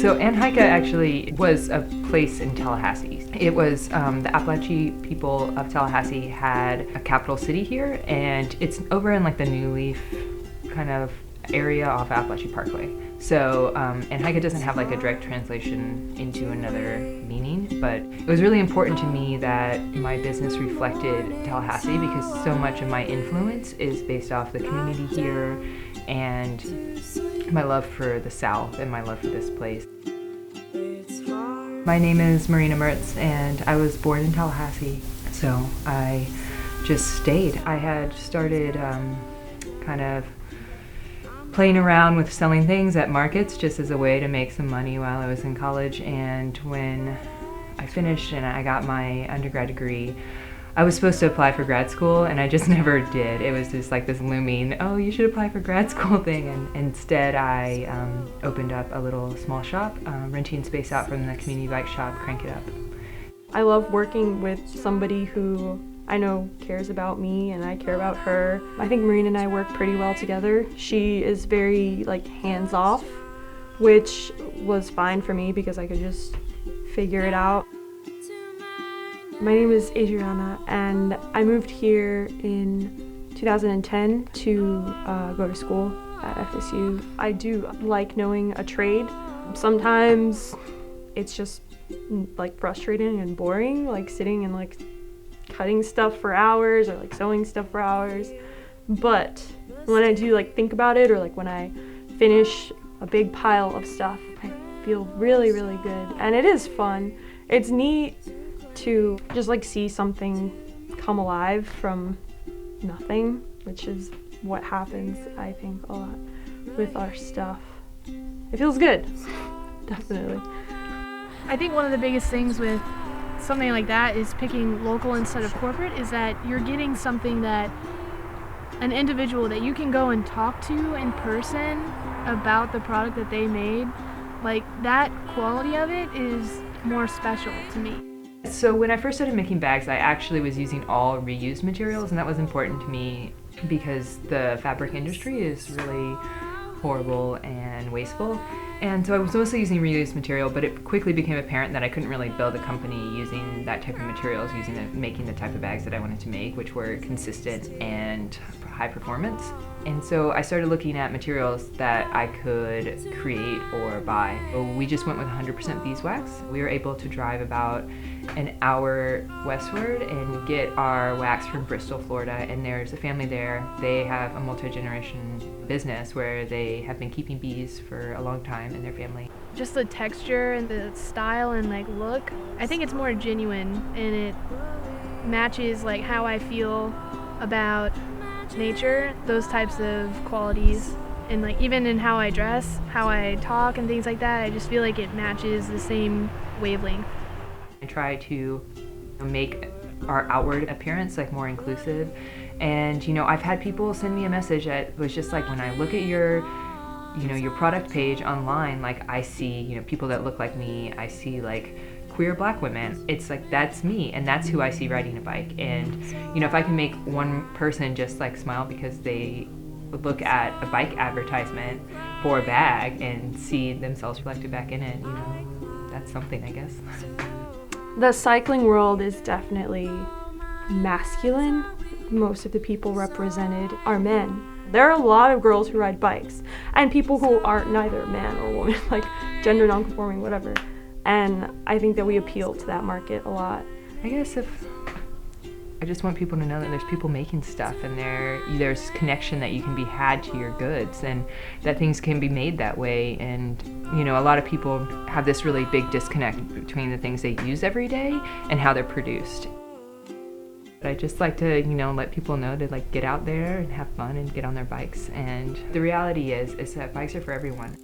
So Anhaica actually was a place in Tallahassee. It was the Appalachian people of Tallahassee had a capital city here, and it's over in like the New Leaf kind of area off Appalachian Parkway. So Anhaica doesn't have like a direct translation into another meaning, but it was really important to me that my business reflected Tallahassee because so much of my influence is based off the community here and my love for the South and my love for this place. My name is Marina Mertz and I was born in Tallahassee, so I just stayed. I had started kind of playing around with selling things at markets just as a way to make some money while I was in college, and when I finished and I got my undergrad degree, I was supposed to apply for grad school and I just never did. It was just like this looming, oh, you should apply for grad school thing, and instead I opened up a little small shop, renting space out from the community bike shop, Crank It Up. I love working with somebody who I know cares about me and I care about her. I think Marina and I work pretty well together. She is very like hands-off, which was fine for me because I could just figure it out. My name is Adriana and I moved here in 2010 to go to school at FSU. I do like knowing a trade. Sometimes it's just like frustrating and boring, like sitting and like cutting stuff for hours or like sewing stuff for hours. But when I do like think about it, or like when I finish a big pile of stuff, I feel really, really good. And it is fun. It's neat to just like see something come alive from nothing, which is what happens, I think, a lot with our stuff. It feels good, definitely. I think one of the biggest things with something like that is picking local instead of corporate is that you're getting something that an individual that you can go and talk to in person about the product that they made. Like, that quality of it is more special to me. So when I first started making bags, I actually was using all reused materials, and that was important to me because the fabric industry is really horrible and wasteful. And so I was mostly using reused material, but it quickly became apparent that I couldn't really build a company using that type of materials, making the type of bags that I wanted to make, which were consistent and high performance. And so I started looking at materials that I could create or buy. So we just went with 100% beeswax. We were able to drive about an hour westward and get our wax from Bristol, Florida, and there's a family there. They have a multi-generation business where they have been keeping bees for a long time in their family. Just the texture and the style and like look, I think it's more genuine and it matches like how I feel about nature, those types of qualities, and like even in how I dress, how I talk and things like that, I just feel like it matches the same wavelength. I try to make our outward appearance like more inclusive, and I've had people send me a message that was just like, when I look at your product page online, like I see people that look like me, I see like queer black women. It's like, that's me, and that's who I see riding a bike. And if I can make one person just like smile because they look at a bike advertisement for a bag and see themselves reflected back in it, that's something, I guess. The cycling world is definitely masculine. Most of the people represented are men. There are a lot of girls who ride bikes and people who are neither man or woman, like gender nonconforming, whatever. And I think that we appeal to that market a lot. I guess I just want people to know that there's people making stuff, and there's connection that you can be had to your goods, and that things can be made that way. And a lot of people have this really big disconnect between the things they use every day and how they're produced. But I just like to let people know to like get out there and have fun and get on their bikes. And the reality is that bikes are for everyone.